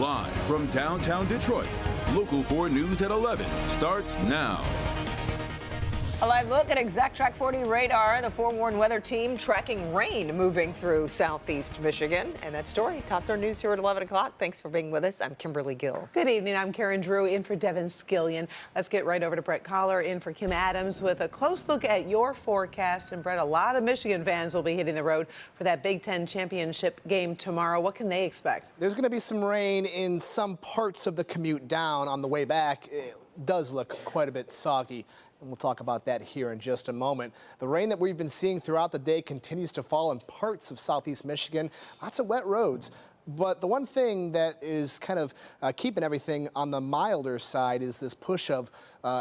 Live from downtown Detroit, Local 4 News at 11 starts now. A live look at Exact Track 40 radar. The forewarned weather team tracking rain moving through southeast Michigan. And that story tops our news here at 11 o'clock. Thanks for being with us. I'm Kimberly Gill. Good evening. I'm Karen Drew in for Devin Skillion. Let's get right over to Brett Collar in for Kim Adams with a close look at your forecast. And Brett, a lot of Michigan fans will be hitting the road for that Big Ten championship game tomorrow. What can they expect? There's going to be some rain in some parts of the commute down on the way back. It does look quite a bit soggy. And we'll talk about that here in just a moment. The rain that we've been seeing throughout the day continues to fall in parts of southeast Michigan. Lots of wet roads. But the one thing that is kind of keeping everything on the milder side is this push of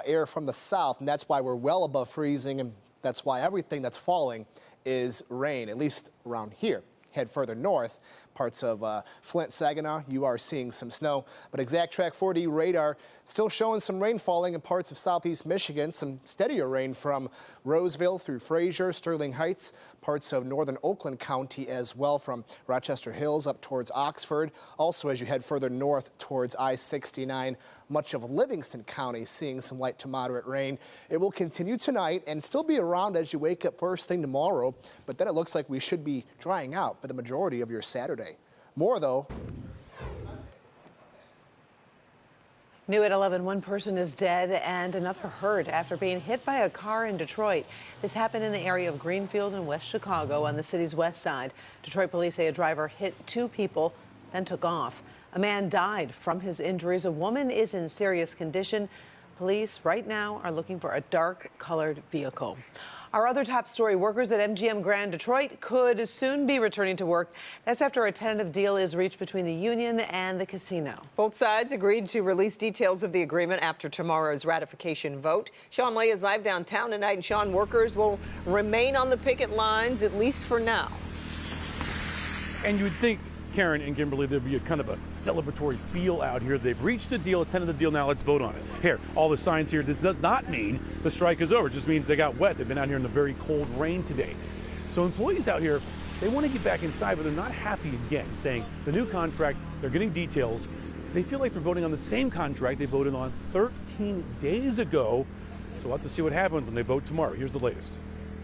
air from the south. And that's why we're well above freezing. And that's why everything that's falling is rain, at least around here. Head further north, parts of Flint, Saginaw, you are seeing some snow. But Exact Track 40 radar still showing some rain falling in parts of southeast Michigan. Some steadier rain from Roseville through Fraser, Sterling Heights, parts of northern Oakland County as well, from Rochester Hills up towards Oxford. Also, as you head further north towards I-69, much of Livingston County seeing some light to moderate rain. It will continue tonight and still be around as you wake up first thing tomorrow, but then it looks like we should be drying out for the majority of your Saturday. More though. New at 11, one person is dead and another hurt after being hit by a car in Detroit. This happened in the area of Greenfield in West Chicago on the city's west side. Detroit police say a driver hit two people, then took off. A man died from his injuries. A woman is in serious condition. Police right now are looking for a dark-colored vehicle. Our other top story, workers at MGM Grand Detroit could soon be returning to work. That's after a tentative deal is reached between the union and the casino. Both sides agreed to release details of the agreement after tomorrow's ratification vote. Sean Lay is live downtown tonight, and Sean, workers will remain on the picket lines, at least for now. And you would think, Karen and Kimberly, there'd be a kind of a celebratory feel out here. They've reached a deal, a tentative deal. Now let's vote on it. Here, all the signs here. This does not mean the strike is over. It just means they got wet. They've been out here in the very cold rain today. So employees out here, they want to get back inside, but they're not happy again, saying the new contract, they're getting details. They feel like they're voting on the same contract they voted on 13 days ago. So we'll have to see what happens when they vote tomorrow. Here's the latest.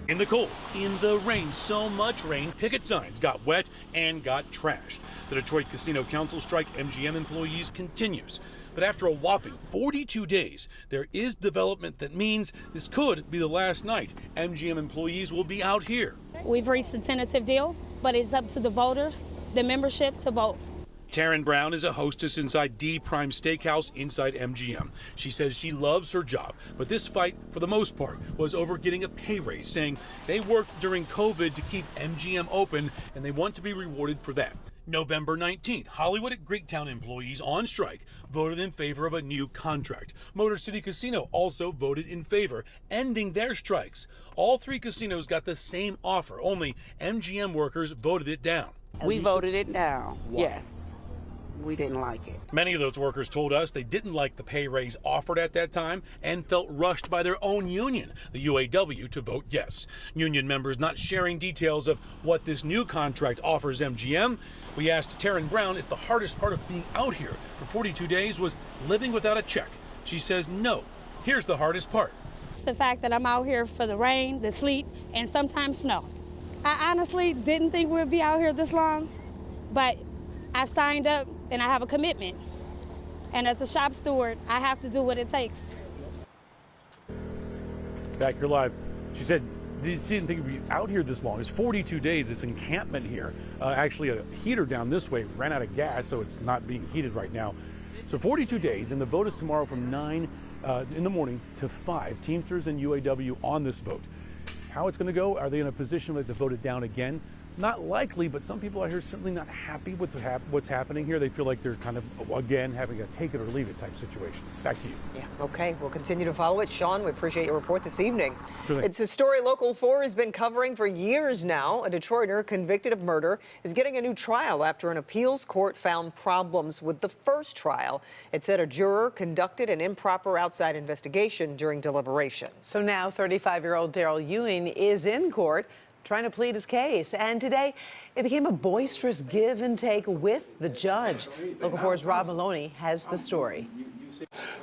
In the cold, in the rain, so much rain, picket signs got wet and got trashed. The Detroit Casino Council strike MGM employees continues. But after a whopping 42 days, there is development that means this could be the last night MGM employees will be out here. We've reached a tentative deal, but it's up to the voters, the membership, to vote. Taryn Brown is a hostess inside D Prime Steakhouse inside MGM. She says she loves her job, but this fight, for the most part, was over getting a pay raise, saying they worked during COVID to keep MGM open and they want to be rewarded for that. November 19th, Hollywood at Greektown employees on strike voted in favor of a new contract. Motor City Casino also voted in favor, ending their strikes. All three casinos got the same offer, only MGM workers voted it down. We voted it down, yes. We didn't like it. Many of those workers told us they didn't like the pay raise offered at that time and felt rushed by their own union, the UAW, to vote yes. Union members not sharing details of what this new contract offers MGM. We asked Taryn Brown if the hardest part of being out here for 42 days was living without a check. She says no. Here's the hardest part. It's the fact that I'm out here for the rain, the sleet, and sometimes snow. I honestly didn't think we'd be out here this long, but I've signed up and I have a commitment. And as a shop steward, I have to do what it takes. Back here live. She said she didn't think we'd be out here this long. It's 42 days, this encampment here. Actually, a heater down this way ran out of gas, so it's not being heated right now. So 42 days, and the vote is tomorrow from 9 in the morning to 5. Teamsters and UAW on this vote. How it's going to go? Are they in a position where they vote it down again? Not likely, but some people out here certainly not happy with what's happening here. They feel like they're kind of, again, having a take it or leave it type situation. Back to you. Yeah, okay. We'll continue to follow it. Sean, we appreciate your report this evening. Sure thing. It's a story Local 4 has been covering for years now. A Detroiter convicted of murder is getting a new trial after an appeals court found problems with the first trial. It said a juror conducted an improper outside investigation during deliberations. So now 35-year-old Daryl Ying is in court trying to plead his case. And today, it became a boisterous give and take with the judge. Local 4's Rob Maloney has the story.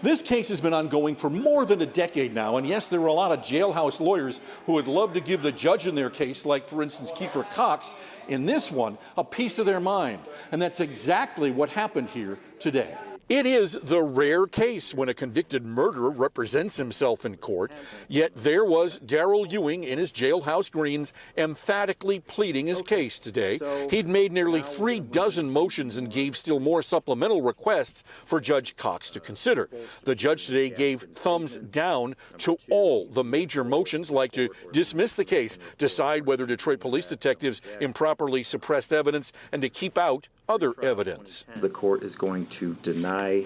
This case has been ongoing for more than a decade now, and yes, there were a lot of jailhouse lawyers who would love to give the judge in their case, like, for instance, Kiefer Cox, in this one, a piece of their mind. And that's exactly what happened here today. It is the rare case when a convicted murderer represents himself in court, yet there was Daryl Ying in his jailhouse greens emphatically pleading his case today. He'd made nearly 36 motions and gave still more supplemental requests for Judge Cox to consider. The judge today gave thumbs down to all the major motions, like to dismiss the case, decide whether Detroit police detectives improperly suppressed evidence, and to keep out other evidence. The court is going to deny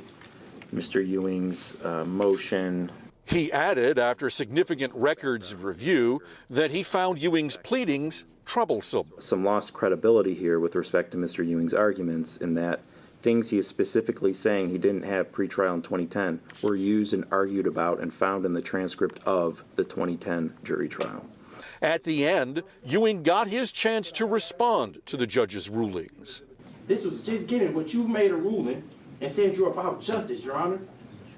Mr. Ewing's motion. He added, after significant records review, that he found Ewing's pleadings troublesome. Some lost credibility here with respect to Mr. Ewing's arguments, in that things he is specifically saying he didn't have pretrial in 2010 were used and argued about and found in the transcript of the 2010 jury trial. At the end, Ewing got his chance to respond to the judge's rulings. This was just getting what you made a ruling and said you're about justice, Your Honor.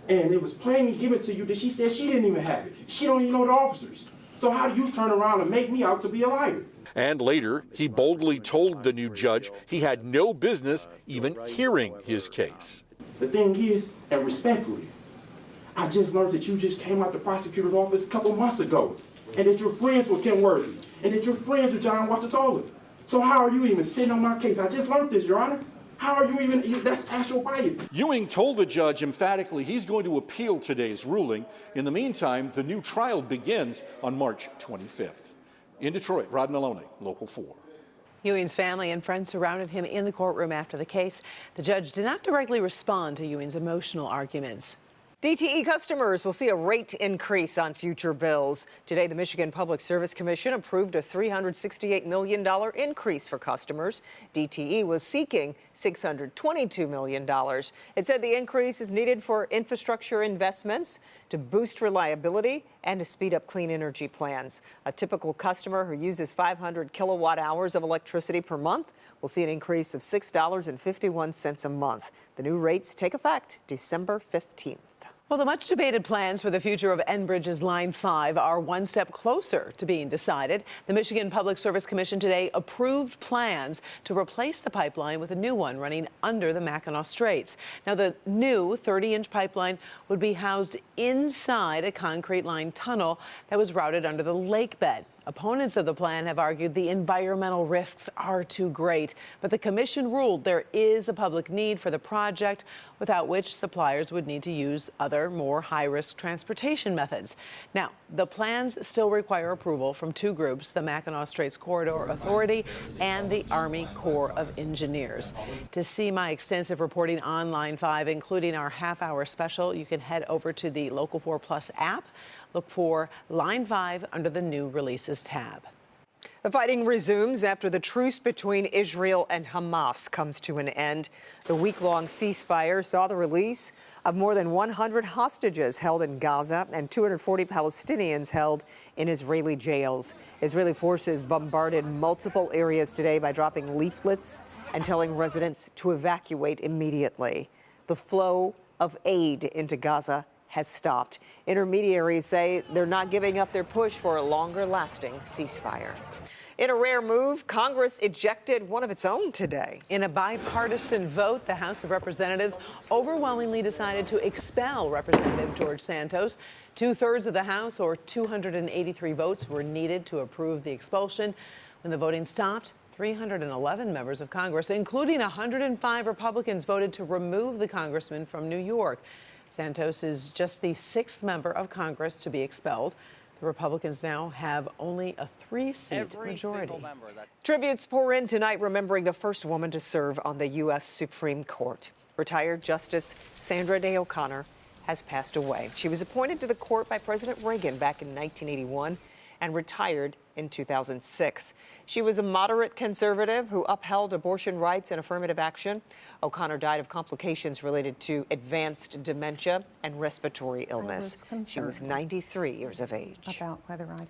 And it was plainly given to you that she said she didn't even have it. She don't even know the officers. So how do you turn around and make me out to be a liar? And later, he boldly told the new judge he had no business even hearing his case. The thing is, and respectfully, I just learned that you just came out the prosecutor's office a couple months ago, and that you're friends with Kim Worthy, and that you're friends with John Wachatola. So how are you even sitting on my case? I just learned this, Your Honor. How are you even, that's actual bias. Ewing told the judge emphatically he's going to appeal today's ruling. In the meantime, the new trial begins on March 25th. In Detroit, Rod Maloney, Local 4. Ewing's family and friends surrounded him in the courtroom after the case. The judge did not directly respond to Ewing's emotional arguments. DTE customers will see a rate increase on future bills. Today, the Michigan Public Service Commission approved a $368 million increase for customers. DTE was seeking $622 million. It said the increase is needed for infrastructure investments to boost reliability and to speed up clean energy plans. A typical customer who uses 500 kilowatt hours of electricity per month will see an increase of $6.51 a month. The new rates take effect December 15th. Well, the much debated plans for the future of Enbridge's Line 5 are one step closer to being decided. The Michigan Public Service Commission today approved plans to replace the pipeline with a new one running under the Mackinac Straits. Now, the new 30-inch pipeline would be housed inside a concrete lined tunnel that was routed under the lake bed. Opponents of the plan have argued the environmental risks are too great, but the commission ruled there is a public need for the project, without which suppliers would need to use other, more high-risk transportation methods. Now, the plans still require approval from two groups, the Mackinac Straits Corridor Authority and the Army Corps of Engineers. To see my extensive reporting on Line 5, including our half-hour special, you can head over to the Local 4 Plus app. Look for Line 5 under the New Releases tab. The fighting resumes after the truce between Israel and Hamas comes to an end. The week-long ceasefire saw the release of more than 100 hostages held in Gaza and 240 Palestinians held in Israeli jails. Israeli forces bombarded multiple areas today by dropping leaflets and telling residents to evacuate immediately. The flow of aid into Gaza has stopped. Intermediaries say they're not giving up their push for a longer-lasting ceasefire. In a rare move, Congress ejected one of its own today. In a bipartisan vote, the House of Representatives overwhelmingly decided to expel Representative George Santos. 2/3 of the House, or 283 votes, were needed to approve the expulsion. When the voting stopped, 311 members of Congress, including 105 Republicans, voted to remove the congressman from New York. Santos is just the 6th member of Congress to be expelled. The Republicans now have only a 3-seat majority. Tributes pour in tonight remembering the first woman to serve on the U.S. Supreme Court. Retired Justice Sandra Day OConnor has passed away. She was appointed to the court by President Reagan back in 1981 and retired in 2006. She was a moderate conservative who upheld abortion rights and affirmative action. OConnor died of complications related to advanced dementia and respiratory illness. She was 93 years of age. About whether I could